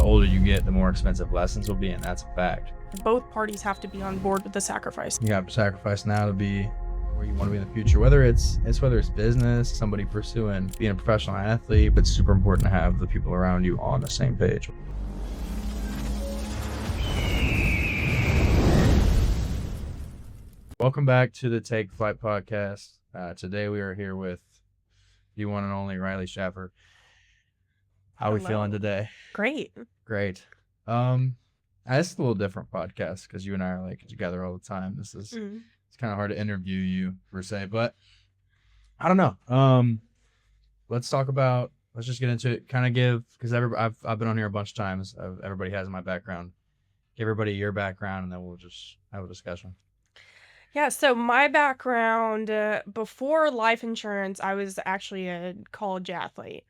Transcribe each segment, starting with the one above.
older you get, the more expensive lessons will be, and that's a fact. Both parties have to be on board with the sacrifice. You got to sacrifice now to be where you want to be in the future, whether it's business, somebody pursuing being a professional athlete, but it's super important to have the people around you on the same page. Welcome back to the Take Flight podcast. Today we are here with the one and only Riley Schaffer. How are we feeling today? Great. This is a little different podcast because you and I are like together all the time. This is it's kind of hard to interview you per se, but I don't know. Let's just get into it. Kind of give, because I've been on here a bunch of times. Everybody has my background. Give everybody your background, and then we'll just have a discussion. Yeah, so my background, before life insurance, I was actually a college athlete.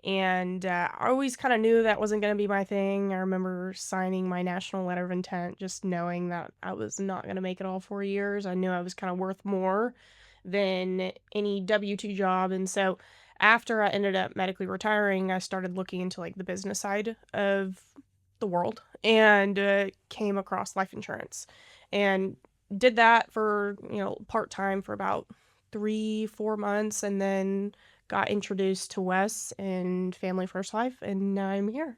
And I always kind of knew that wasn't going to be my thing. I remember signing my national letter of intent, just knowing that I was not going to make it all 4 years. I knew I was kind of worth more than any W-2 job. And so after I ended up medically retiring, I started looking into like the business side of the world and came across life insurance and did that for, part-time for about 3-4 months, and then got introduced to Wes and Family First Life, and now I'm here.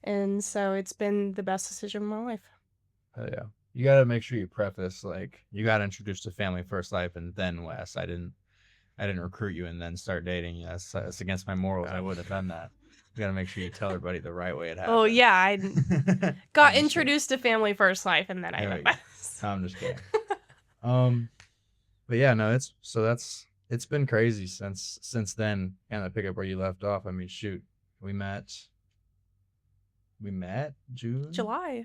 And so it's been the best decision of my life. Oh yeah. You got to make sure you preface, like, you got introduced to Family First Life and then Wes. I didn't recruit you and then start dating you. That's against my morals. I would have done that. You got to make sure you tell everybody the right way it happened. Oh yeah, I got introduced to Family First Life, and then I met Wes. I'm just kidding. But yeah, no, it's been crazy since then. Kind of pick up where you left off. I mean, shoot, we met June? July,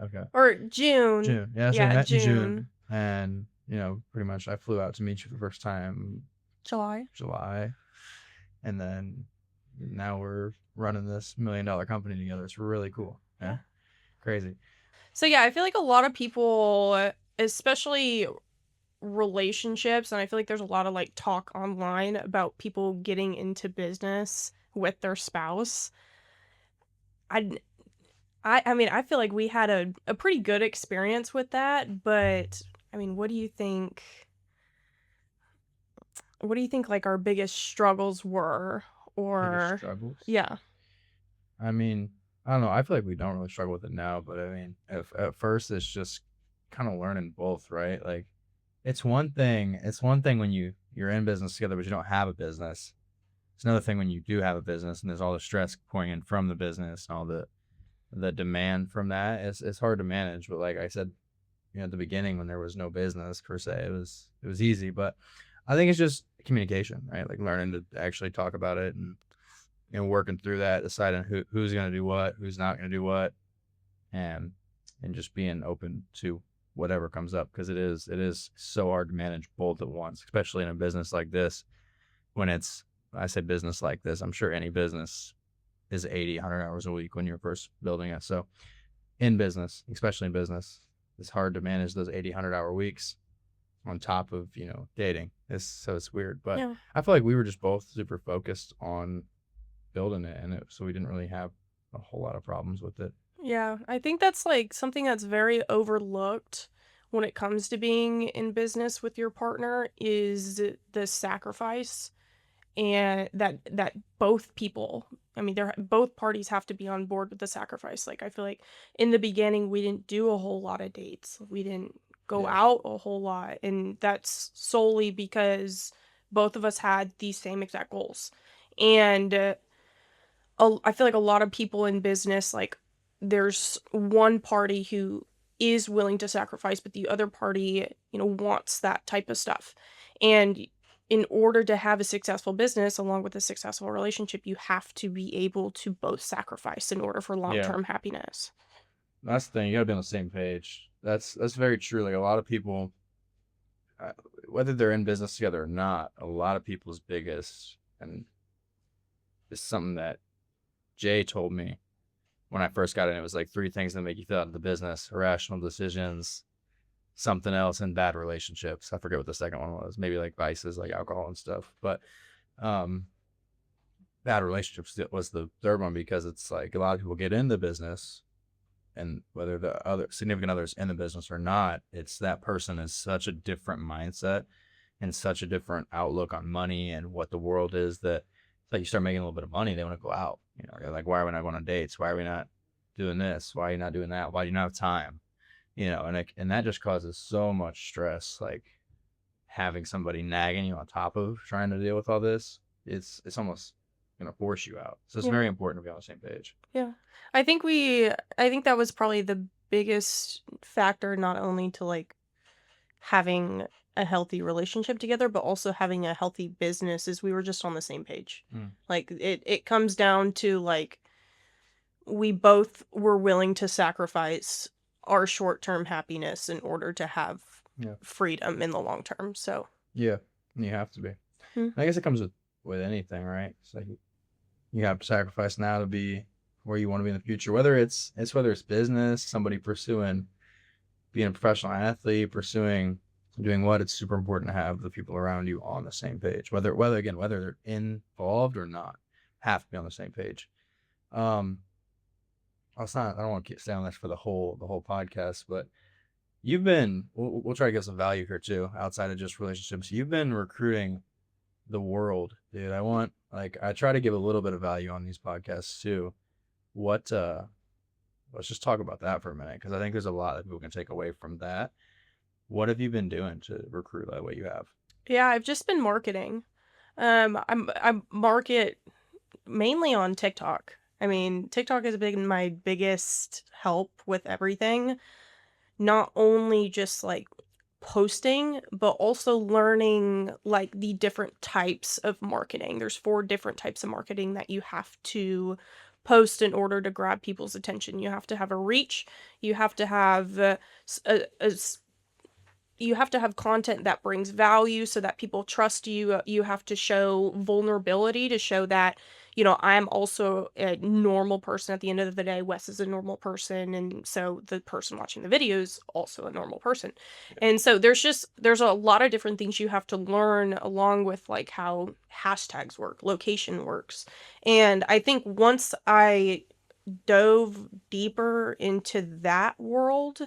okay. Or June. Yeah, so we met in June. And, pretty much I flew out to meet you for the first time July. And then now we're running this $1 million company together. It's really cool. Yeah. Crazy. So yeah, I feel like a lot of people, especially relationships, and I feel like there's a lot of like talk online about people getting into business with their spouse. I mean, I feel like we had a pretty good experience with that, but I mean, what do you think like our biggest struggles were? Biggest struggles? Yeah. I mean, I don't know. I feel like we don't really struggle with it now, but I mean, at first it's just kind of learning both, right? Like, it's one thing when you're in business together, but you don't have a business. It's another thing when you do have a business and there's all the stress pouring in from the business and all the demand from that. It's hard to manage. But like I said, at the beginning when there was no business per se, it was easy. But I think it's just communication, right? Like learning to actually talk about it and working through that, deciding who's going to do what, who's not going to do what, and just being open to whatever comes up, because it is so hard to manage both at once, especially in a business like this. I say business like this, I'm sure any business is 80, 100 hours a week when you're first building it. So especially in business, it's hard to manage those 80, 100-hour weeks on top of, dating. It's weird. But yeah. I feel like we were just both super focused on building it, so we didn't really have a whole lot of problems with it. Yeah, I think that's like something that's very overlooked when it comes to being in business with your partner is the sacrifice, and that both people, I mean, both parties have to be on board with the sacrifice. Like, I feel like in the beginning we didn't do a whole lot of dates. We didn't go out a whole lot, and that's solely because both of us had these same exact goals. And I feel like a lot of people in business, like, there's one party who is willing to sacrifice, but the other party, wants that type of stuff. And in order to have a successful business along with a successful relationship, you have to be able to both sacrifice in order for long-term happiness. That's the thing. You gotta be on the same page. That's very true. Like, a lot of people, whether they're in business together or not, a lot of people's biggest, and it's something that Jay told me when I first got in, it was like 3 things that make you feel out of the business: irrational decisions, something else, and bad relationships. I forget what the second one was. Maybe like vices, like alcohol and stuff. But bad relationships was the third one, because it's like a lot of people get in the business, and whether the other significant others in the business or not, it's that person is such a different mindset and such a different outlook on money and what the world is, that it's like you start making a little bit of money, they want to go out. They're like, why are we not going on dates? Why are we not doing this? Why are you not doing that? Why do you not have time? And that just causes so much stress. Like having somebody nagging you on top of trying to deal with all this, it's almost gonna force you out. So it's Yeah. very important to be on the same page. Yeah. I think that was probably the biggest factor, not only to, like, having a healthy relationship together, but also having a healthy business, is we were just on the same page. Mm, Like, it comes down to, like, we both were willing to sacrifice our short-term happiness in order to have yeah, freedom in the long term, so. yeah, you have to be. Hmm. I guess it comes with anything, right? It's like you have to sacrifice now to be where you want to be in the future. Whether it's business, somebody pursuing being a professional athlete, pursuing doing what, it's super important to have the people around you on the same page. Whether they're involved or not, have to be on the same page. Um, I don't want to stay on this for the whole podcast, but we'll try to get some value here too, outside of just relationships. You've been recruiting the world, dude. I try to give a little bit of value on these podcasts too. What let's just talk about that for a minute, because I think there's a lot that people can take away from that. What have you been doing to recruit that way you have? Yeah, I've just been marketing. I market mainly on TikTok. I mean, TikTok has been my biggest help with everything. Not only just like posting, but also learning like the different types of marketing. There's 4 different types of marketing that you have to post in order to grab people's attention. You have to have a reach, you have to have you have to have content that brings value so that people trust you. You have to show vulnerability to show that, I'm also a normal person at the end of the day. Wes is a normal person. And so the person watching the video is also a normal person. And so there's a lot of different things you have to learn, along with like how hashtags work, location works. And I think once I dove deeper into that world,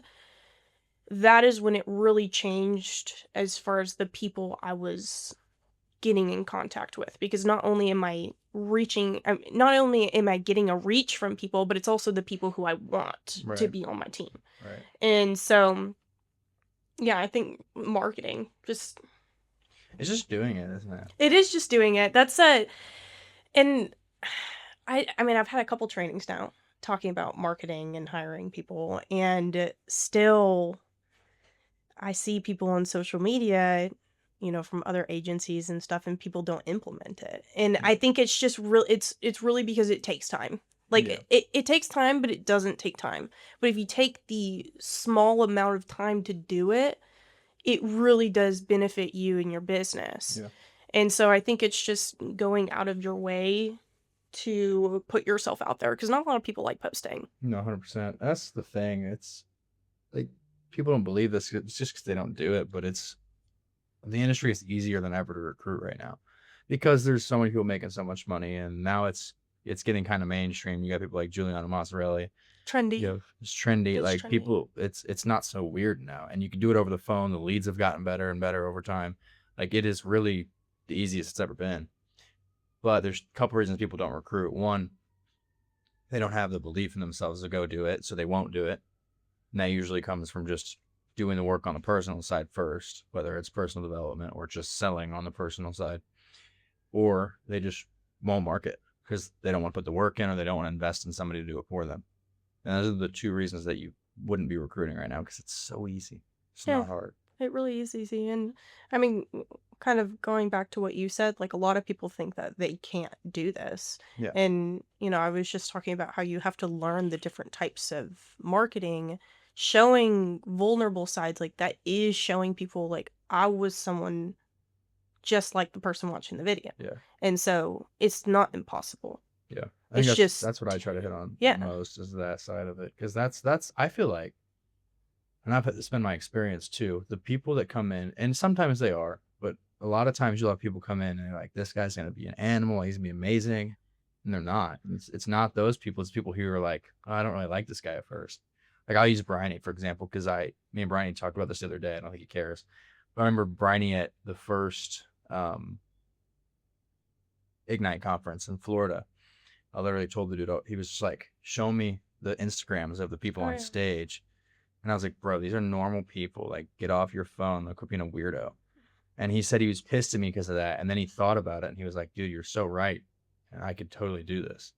that is when it really changed as far as the people I was getting in contact with, because not only am I getting a reach from people, but it's also the people who I want to Right, be on my team. right. And so, yeah, I think marketing just It's just doing it, isn't it? it is just doing it. That's a and I mean, I've had a couple trainings now talking about marketing and hiring people, and still I see people on social media, from other agencies and stuff, and people don't implement it. And Yeah, I think it's just it's really because it takes time. Like yeah, it takes time, but it doesn't take time. But if you take the small amount of time to do it, it really does benefit you and your business. yeah. And so I think it's just going out of your way to put yourself out there, because not a lot of people like posting. No, 100%. That's the thing. It's like people don't believe this. It's just because they don't do it, but the industry is easier than ever to recruit right now, because there's so many people making so much money, and now it's getting kind of mainstream. You got people like Giuliano Mozzarella. You Trendy. have it's trendy. It's Like trendy. people, it's not so weird now, and you can do it over the phone. The leads have gotten better and better over time. Like it is really the easiest it's ever been. But there's a couple reasons people don't recruit. One, they don't have the belief in themselves to go do it, so they won't do it. And that usually comes from just doing the work on the personal side first, whether it's personal development or just selling on the personal side. Or they just won't market because they don't want to put the work in, or they don't want to invest in somebody to do it for them. And those are the two reasons that you wouldn't be recruiting right now, because it's so easy. It's Yeah. not hard. It really is easy. And I mean, kind of going back to what you said, like a lot of people think that they can't do this. Yeah. And, I was just talking about how you have to learn the different types of marketing, showing vulnerable sides. Like that is showing people, like, I was someone just like the person watching the video. Yeah. And so it's not impossible. Yeah. I think It's just, that's what I try to hit on yeah, most, is that side of it. Because that's I feel like, and it's been my experience too. The people that come in, and sometimes they are, but a lot of times you'll have people come in and they're like, this guy's gonna be an animal, he's gonna be amazing. And they're not. It's not those people. It's people who are like, oh, I don't really like this guy at first. Like I'll use Bryony for example, because me and Bryony talked about this the other day. I don't think he cares. But I remember Bryony at the first Ignite conference in Florida. I literally told the dude, he was just like, show me the Instagrams of the people Oh on yeah. stage. And I was like, bro, these are normal people. Like, get off your phone. Like, quit being a weirdo. And he said he was pissed at me because of that. And then he thought about it and he was like, dude, you're so right. And I could totally do this.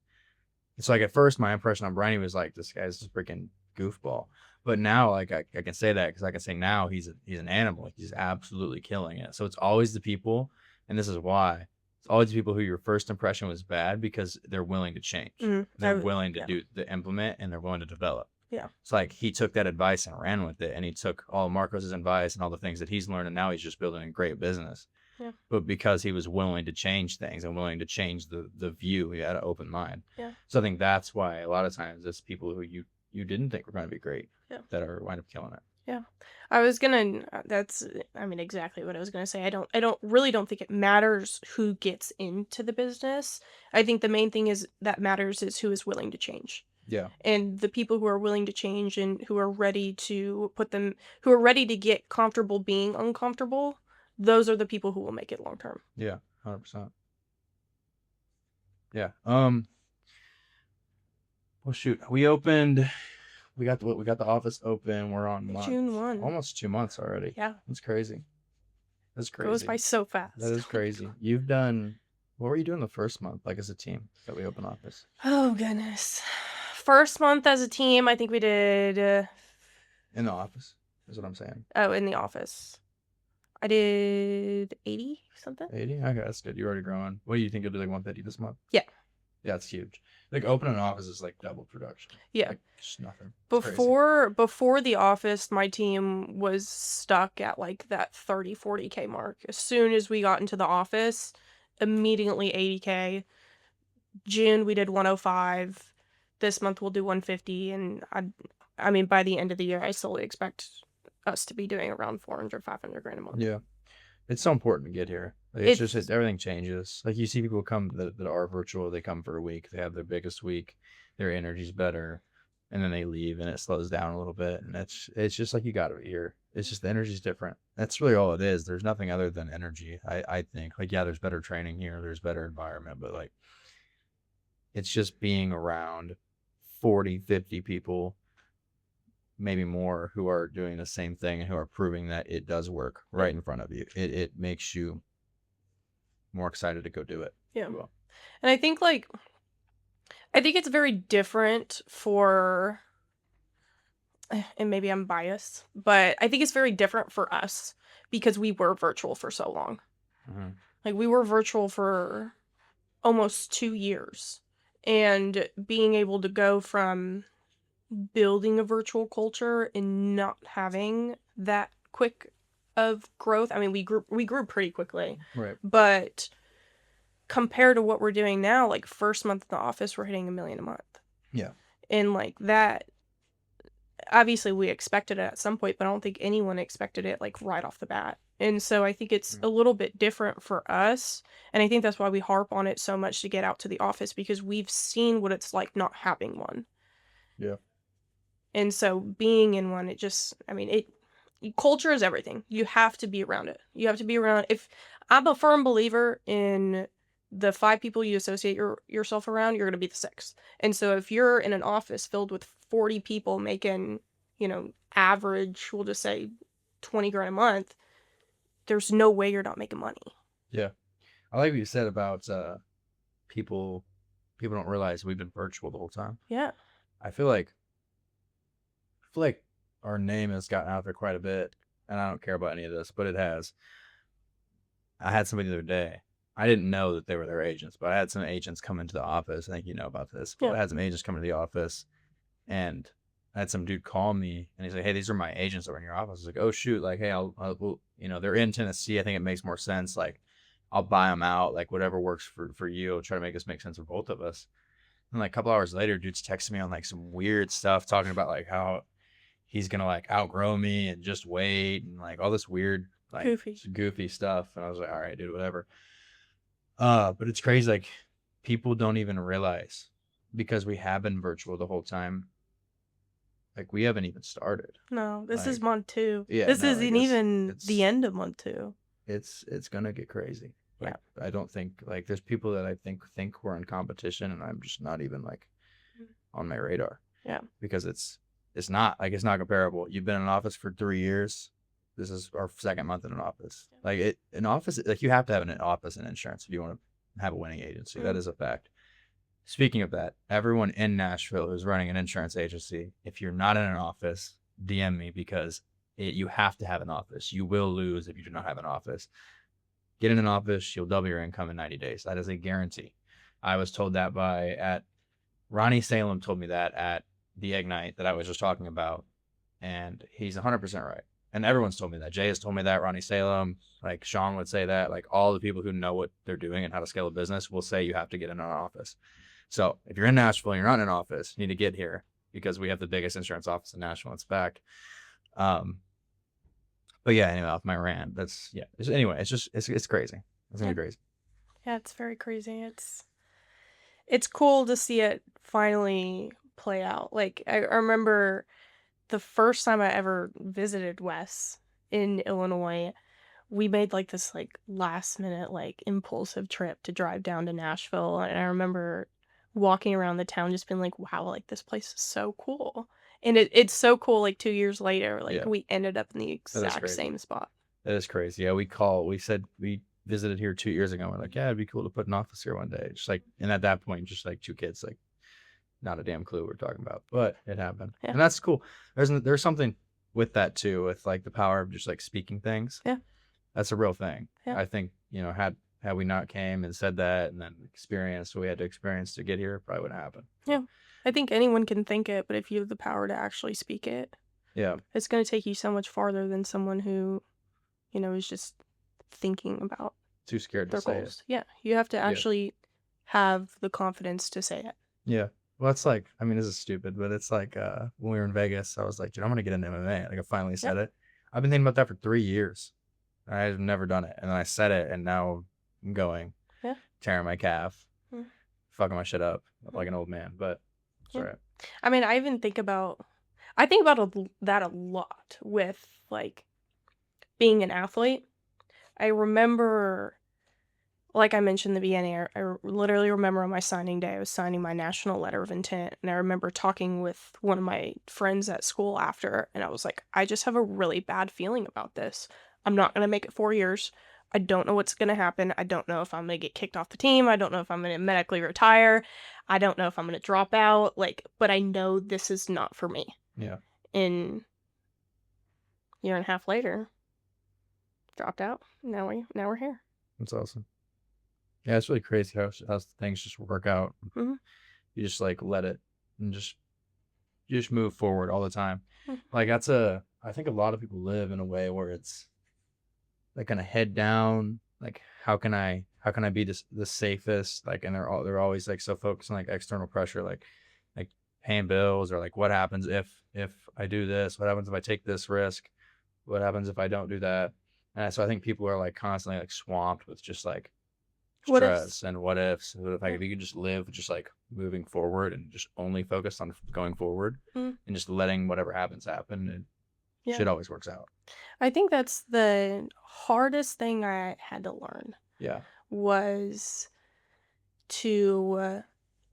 It's like at first my impression on Bryony was like, this guy's just freaking goofball. But now, like I can say that because I can say now he's an animal. Like, he's absolutely killing it. So it's always the people, and this is why it's always the people who your first impression was bad because they're willing to change. Mm, They're willing to yeah. do the implement and they're willing to develop. Yeah. It's like he took that advice and ran with it, and he took all Marcos's advice and all the things that he's learned, and now he's just building a great business. Yeah. But because he was willing to change things and willing to change the view, he had an open mind. Yeah. So I think that's why a lot of times it's people who you didn't think were going to be great that are wind up killing it. Yeah. I was gonna that's I mean exactly what I was gonna say. I don't think it matters who gets into the business. I think the main thing is that matters is who is willing to change. Yeah. And the people who are willing to change and who are ready to get comfortable being uncomfortable, those are the people who will make it long term. Yeah. 100%. Yeah. Well, shoot. We opened. We got the office open. We're on month June 1. almost 2 months already. Yeah. That's crazy. That's crazy. Goes by so fast. That is crazy. You've done. What were you doing the first month, like as a team that we opened office? Oh goodness. First month as a team, I think we did In the office, is what I'm saying. in the office. I did 80 something. 80? Okay, that's good. You're already growing. What do you think you'll do, like 150 this month? Yeah. Yeah, it's huge. Like opening an office is like double production. Yeah. Like just nothing. It's crazy. Before the office, my team was stuck at like that 30, 40K mark. As soon as we got into the office, immediately 80K. June we did 105. This month we'll do 150, and I mean by the end of the year I solely expect us to be doing around 400, 500 grand a month. Yeah. It's so important to get here. Like, it's just everything changes. Like you see people come that are virtual, they come for a week, they have their biggest week, their energy's better, and then they leave and it slows down a little bit. And it's just like you got it here. It's just the energy's different. That's really all it is. There's nothing other than energy, I think. Like, yeah, there's better training here, there's better environment, but like it's just being around 40, 50 people, maybe more, who are doing the same thing and who are proving that it does work right in front of you. It makes you more excited to go do it. Yeah. And I think it's very different for, and maybe I'm biased, but I think it's very different for us because we were virtual for so long. Mm-hmm. Like we were virtual for almost 2 years, and being able to go from building a virtual culture and not having that quick of growth. I mean, we grew pretty quickly. Right. But compared to what we're doing now, like first month in the office, we're hitting $1 million a month. Yeah. And like that, obviously we expected it at some point, but I don't think anyone expected it like right off the bat. And so I think it's a little bit different for us. And I think that's why we harp on it so much to get out to the office, because we've seen what it's like not having one. Yeah. And so being in one, culture is everything. You have to be around it. You have to be around. If I'm a firm believer in the 5 people you associate yourself around, you're going to be the 6th. And so if you're in an office filled with 40 people making, average, we'll just say 20 grand a month, there's no way you're not making money. Yeah. I like what you said about people don't realize we've been virtual the whole time. Yeah. I feel like our name has gotten out there quite a bit, and I don't care about any of this, but it has. I had somebody the other day. I didn't know that they were their agents, but I had some agents come into the office. I think you know about this. But Yeah. I had some agents come into the office, and I had some dude call me, and he's like, "Hey, these are my agents that were in your office." I was like, "Oh shoot!" Like, "Hey, I'll they're in Tennessee. I think it makes more sense. Like, I'll buy them out. Like, whatever works for you. I'll try to make this make sense for both of us." And like a couple hours later, dude's texting me on like some weird stuff, talking about like how he's gonna like outgrow me and just wait, and like all this weird, like goofy stuff. And I was like, all right, dude, whatever. But it's crazy. Like people don't even realize, because we have been virtual the whole time, like we haven't even started. No, this is Like, month 2. yeah, This no, like isn't even the end of month 2. it's gonna get crazy. Yeah. Like, I don't think, like, there's people that I think we're in competition, and I'm just not even like on my radar, Yeah. because it's not comparable. You've been in office for 3 years. This is our second month in an office. Like, an office, like, you have to have an office in insurance if you want to have a winning agency. That is a fact. Speaking of that, everyone in Nashville who's running an insurance agency, if you're not in an office, DM me, because you have to have an office. You will lose if you do not have an office. Get in an office, you'll double your income in 90 days. That is a guarantee. I was told that by at Ronnie Salem told me that at the Ignite that I was just talking about, and he's 100% right. And everyone's told me that. Jay has told me that. Ronnie Salem, like Sean would say that. Like, all the people who know what they're doing and how to scale a business will say you have to get in an office. So if you're in Nashville and you're not in an office, you need to get here, because we have the biggest insurance office in Nashville. It's back. But yeah, anyway, off my rant. That's, yeah. Anyway, it's crazy. It's gonna Yeah. be crazy. Yeah, it's very crazy. It's cool to see it finally play out. Like I remember the first time I ever visited Wes in Illinois, we made like this like last minute like impulsive trip to drive down to Nashville, and I remember walking around the town just being like, wow, like this place is so cool. And it's so cool, like 2 years later, like Yeah, we ended up in the that is exact crazy. same spot. That is crazy. Yeah, we said we visited here 2 years ago. We're like, yeah, it'd be cool to put an office here one day. Just like, and at that point, just like two kids, like, not a damn clue what we're talking about, but it happened, Yeah. and that's cool. There's something with that too, with like the power of just like speaking things. Yeah. That's a real thing. Yeah. I think, had we not came and said that and then experienced what we had to experience to get here, it probably wouldn't happen. Yeah. I think anyone can think it, but if you have the power to actually speak it, Yeah, it's going to take you so much farther than someone who, is just thinking about too scared to their say it. goals. Yeah. You have to Yeah. actually have the confidence to say it. Yeah. Well, it's like, I mean, this is stupid, but it's like, when we were in Vegas, I was like, dude, I'm gonna get into MMA. Like, I finally Yeah. said it. I've been thinking about that for 3 years. I've never done it, and then I said it, and now I'm going, Yeah. tearing my calf, Mm. fucking my shit up like an old man. But it's Yeah. alright. I mean, I think about that a lot with like being an athlete. I remember, like I mentioned in the beginning, I literally remember on my signing day, I was signing my national letter of intent. And I remember talking with one of my friends at school after, and I was like, I just have a really bad feeling about this. I'm not going to make it 4 years. I don't know what's going to happen. I don't know if I'm going to get kicked off the team. I don't know if I'm going to medically retire. I don't know if I'm going to drop out. Like, but I know this is not for me. Yeah. And year and a half later, dropped out. Now we're here. That's awesome. Yeah, it's really crazy how things just work out. Mhm. You just like let it, and you just move forward all the time. Mhm. Like, I think a lot of people live in a way where it's like kind of head down, like, how can I be the safest, like, and they're always like so focused on like external pressure, like paying bills, or like, what happens if I do this, what happens if I take this risk, what happens if I don't do that. And so I think people are like constantly like swamped with just like What ifs? stress and what ifs. Yeah. If you could just live just like moving forward and just only focus on going forward, Mhm. and just letting whatever happens happen, and Yeah. shit always works out. I think that's the hardest thing I had to learn Yeah. was to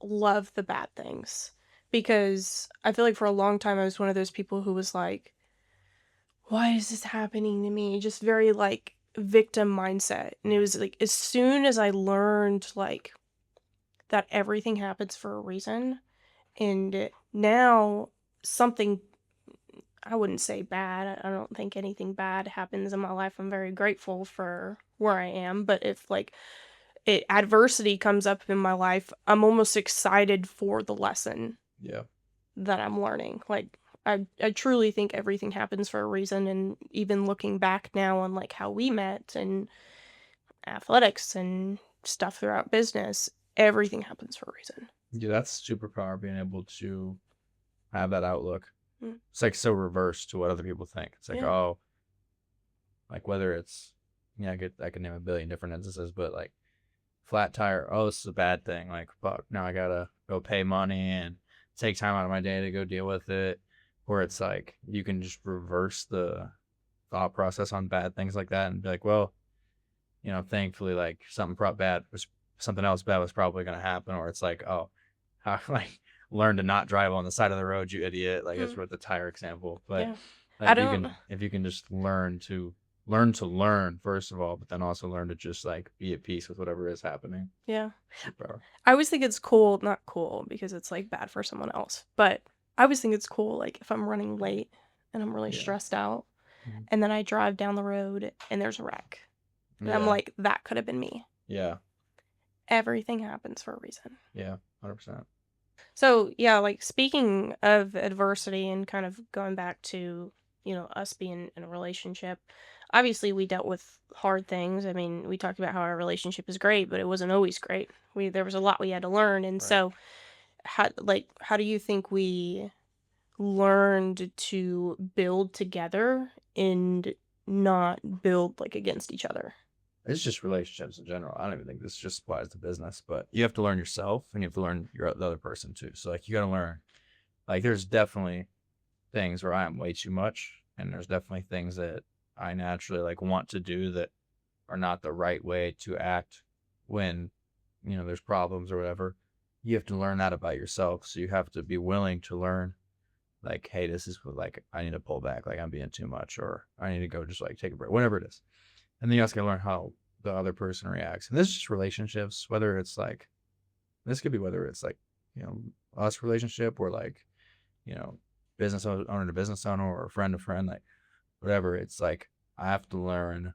love the bad things. Because I feel like for a long time I was one of those people who was like, why is this happening to me? Just very like victim mindset. And it was like as soon as I learned like that everything happens for a reason, and now something, I wouldn't say bad. I don't think anything bad happens in my life. I'm very grateful for where I am. But if like adversity comes up in my life, I'm almost excited for the lesson Yeah. that I'm learning. Like I truly think everything happens for a reason. And even looking back now on like how we met and athletics and stuff throughout business, everything happens for a reason. Yeah, that's superpower, being able to have that outlook. Mm. It's like so reverse to what other people think. It's like, Yeah. oh, like whether it's, I could name a billion different instances, but like flat tire, oh, this is a bad thing. Like, fuck, now I gotta go pay money and take time out of my day to go deal with it. Where it's like you can just reverse the thought process on bad things like that and be like, well, thankfully, like something else bad was probably gonna happen. Or it's like, oh, how like learn to not drive on the side of the road, you idiot. Like Mm, it's with the tire example, but yeah. like I don't if you can just learn first of all, but then also learn to just like be at peace with whatever is happening. yeah. Super. I always think it's cool, not cool because it's like bad for someone else, but I always think it's cool like if I'm running late and I'm really Yeah. stressed out Mhm. and then I drive down the road and there's a wreck. And I'm Yeah. like, that could have been me. Yeah. Everything happens for a reason. Yeah. 100%. So, yeah, like speaking of adversity and kind of going back to, us being in a relationship, obviously we dealt with hard things. I mean, we talked about how our relationship is great, but it wasn't always great. There was a lot we had to learn. And Right. so, how do you think we learned to build together and not build like against each other? It's just relationships in general. I don't even think this just applies to business, but you have to learn yourself and you have to learn the other person too. So like you got to learn. Like there's definitely things where I am way too much, and there's definitely things that I naturally like want to do that are not the right way to act when there's problems or whatever. You have to learn that about yourself. So you have to be willing to learn like, hey, this is what, like I need to pull back, like I'm being too much, or I need to go just like take a break, whatever it is. And then you also gotta learn how the other person reacts. And this is just relationships, whether it's like this could be whether it's like, you know, us relationship or like, you know, business owner to business owner or friend to friend, like whatever. It's like I have to learn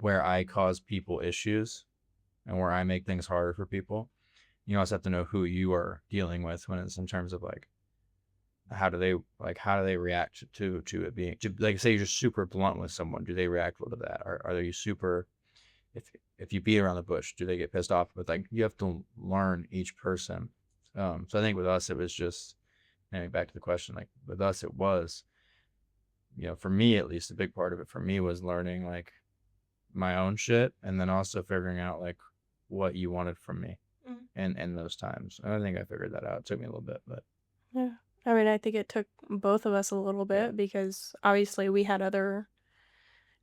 where I cause people issues and where I make things harder for people. You also have to know who you are dealing with when it's in terms of like how do they react to it being to, like say you're just super blunt with someone, do they react well to that? Are they super if you beat around the bush, do they get pissed off? But like you have to learn each person. So I think with us it was just back to the question, like with us it was, for me at least, a big part of it for me was learning like my own shit and then also figuring out like what you wanted from me Mm. and in those times. And I think I figured that out. It took me a little bit, but Yeah. I mean, I think it took both of us a little yeah. bit because obviously we had other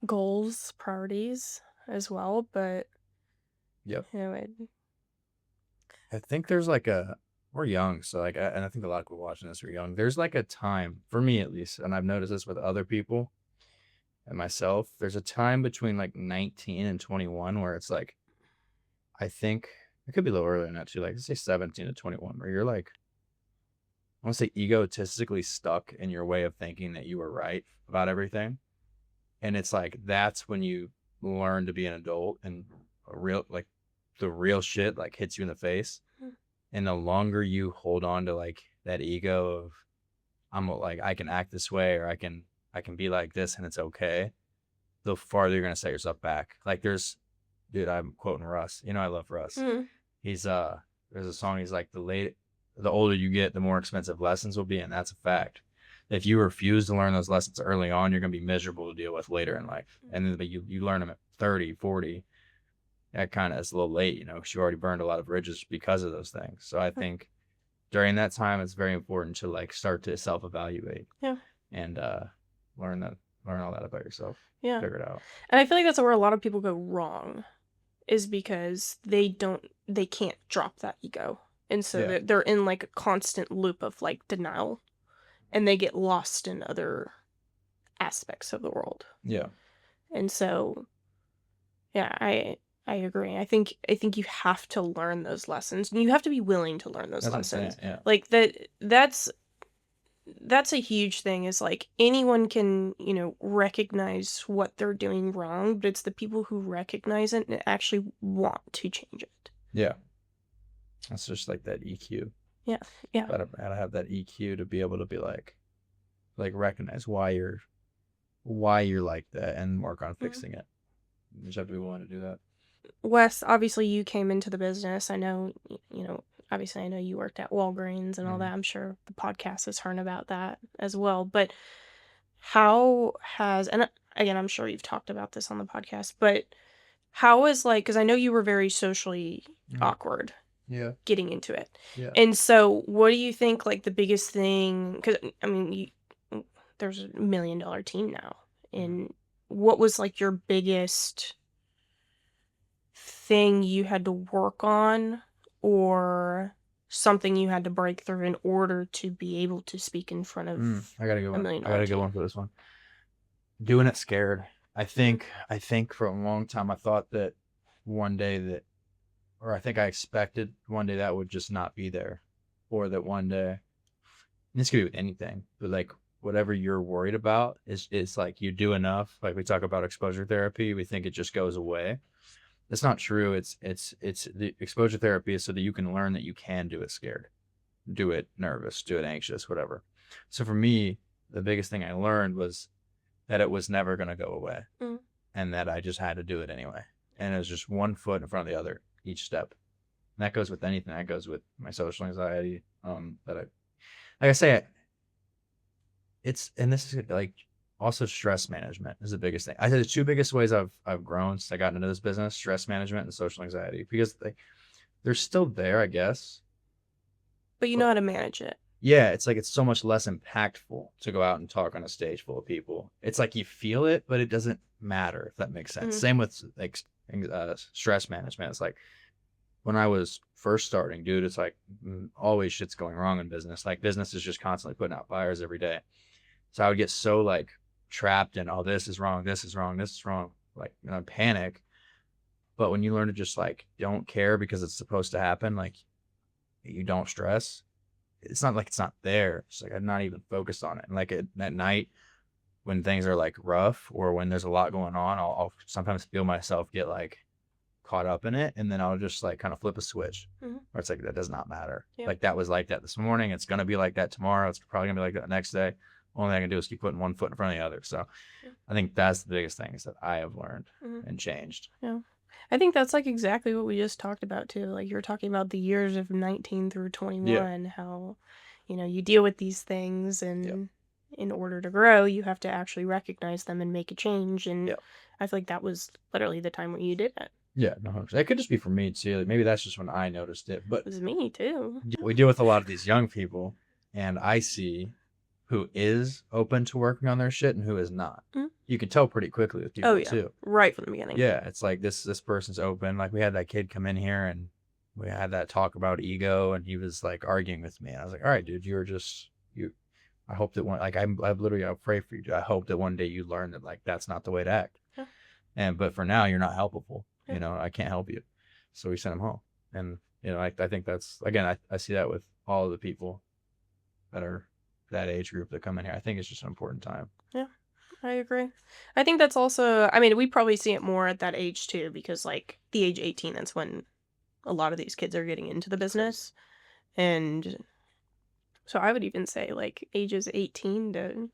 goals, priorities as well, but Yep. it I think there's like we're young, so like, and I think a lot of people watching this are young. There's like a time for me at least, and I've noticed this with other people and myself. There's a time between like 19 and 21 where it's like, I think it could be a little earlier than that too. Like, let's say 17 to 21, where you're like, I want to say egotistically stuck in your way of thinking that you were right about everything. And it's like, that's when you learn to be an adult and a real, like, the real shit like hits you in the face. And the longer you hold on to like that ego of I'm like I can act this way or I can be like this and it's okay, the farther you're gonna set yourself back. Like dude, I'm quoting Russ. I love Russ. mm, He's there's a song, he's like the older you get, the more expensive lessons will be, and that's a fact. If you refuse to learn those lessons early on, you're gonna be miserable to deal with later in life. And then but you learn them at 30, 40. That kind of is a little late, because you already burned a lot of bridges because of those things. So I think during that time it's very important to like start to self-evaluate yeah, and learn that learn all that about yourself, yeah. figure it out. And I feel like that's where a lot of people go wrong is because they can't drop that ego. And so Yeah. they're in like a constant loop of like denial and they get lost in other aspects of the world. Yeah. And so yeah, I agree. I think you have to learn those lessons and you have to be willing to learn those That's what I'm saying. lessons. Yeah. Like that's a huge thing is like anyone can, recognize what they're doing wrong, but it's the people who recognize it and actually want to change it. Yeah. That's just like that EQ. Yeah. Yeah. Gotta have that EQ to be able to be like recognize why you're like that and work on Mhm. fixing it. You just have to be willing to do that. Wes, obviously you came into the business. I know, obviously I know you worked at Walgreens and all Mm-hmm. that. I'm sure the podcast has heard about that as well. But how has, and again, I'm sure you've talked about this on the podcast, but How was, like, because I know you were very socially Mhm. awkward Yeah, getting into it. yeah. And so what do you think, like, the biggest thing? Because I mean, there's a $1,000,000 team now, Mhm. and what was, like, your biggest thing you had to work on, or something you had to break through in order to be able to speak in front of I got a good a one. I got $1,000,000 a good team? one for this one. Doing it scared. I Mhm, think I think for a long time I thought that one day that, or I think I expected one day that would just not be there, or that one day, this could be with anything, but like whatever you're worried about is like you do enough. Like we talk about exposure therapy, we think it just goes away. That's not true. It's the exposure therapy is so that you can learn that you can do it scared, do it nervous, do it anxious, whatever. So for me, the biggest thing I learned was that it was never going to go away, mhm, and that I just had to do it anyway. And it was just one foot in front of the other each step. And that goes with anything. That goes with my social anxiety. That I, like I say, it's, and this is like also stress management is the biggest thing. I say the two biggest ways I've grown since I got into this business: stress management and social anxiety, because they're still there, I guess. but you know But how to manage it. yeah, it's like it's so much less impactful to go out and talk on a stage full of people. It's like you feel it, but it doesn't matter, if that makes sense. Mhm, Same with like stress management. It's like when I was first starting, dude, it's like always shit's going wrong in business. Like business is just constantly putting out fires every day. So I would get so like trapped in, oh, this is wrong, this is wrong, this is wrong, like panic. But when you learn to just like don't care because it's supposed to happen, like you don't stress, it's not like it's not there. It's like I'm not even focused on it. And like at night when things are like rough or when there's a lot going on, I'll sometimes feel myself get like caught up in it, and then I'll just like kind of flip a switch mhm, where it's like that does not matter. yeah, Like that was like that this morning. It's gonna be like that tomorrow. It's probably gonna be like that the next day. Only thing I can do is keep putting one foot in front of the other. So yeah, I think that's the biggest things that I have learned mhm, and changed. yeah. I think that's, like, exactly what we just talked about too, like, you were talking about the years of 19 through Yeah. 21, how, you deal with these things, Yeah. and in order to grow, you have to actually recognize them and make a change, and Yeah. I feel like that was literally the time when you did it. Yeah. No, 100%. It could just be for me too. Like maybe that's just when I noticed it. But It was me too. we deal with a lot of these young people, and I see who is open to working on their shit and who is not. Mhm. You can tell pretty quickly with Oh, people yeah. too. Right from the beginning. Yeah, it's like this person's open. Like we had that kid come in here and we had that talk about ego, and he was like arguing with me. And I was like, all right, dude, you're just you. I hope that one, like I'm literally, I pray for you. Dude. I hope that one day you learn that like that's not the way to act. Yeah, And but for now, you're not helpful. yeah. I can't help you. So we sent him home. And I think that's again, I see that with all of the people that are that age group that come in here. I think it's just an important time. Yeah, I agree. I think that's also, I mean, we probably see it more at that age too, because, like, the age 18, that's when a lot of these kids are getting into the It's crazy. business. And so I would even say, like, ages 18 to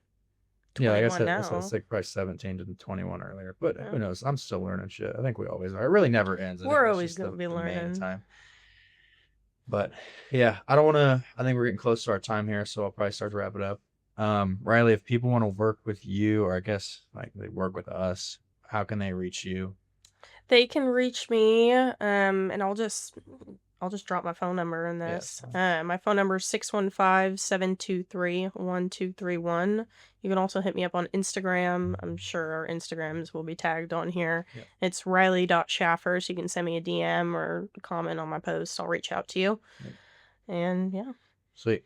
Yeah, like 21 I said, it's now. like probably 17 to 21 earlier, but Yeah. who knows? I'm still learning shit. I think we always are. It really never ends. I think We're that's always just going to be the main learning. time. But yeah, I don't want to. I think we're getting close to our time here, so I'll probably start to wrap it up. Riley, if people want to work with you, or I guess like they work with us, how can they reach you? They can reach me, and I'll just drop my phone number in Yeah, that's this. fine. My phone number is 615-723-1231. You can also hit me up on Instagram. I'm sure our Instagrams will be tagged on here. Yeah, It's Riley.Schaffer, so you can send me a DM or comment on my post. I'll reach out to you. yeah. And yeah. Sweet.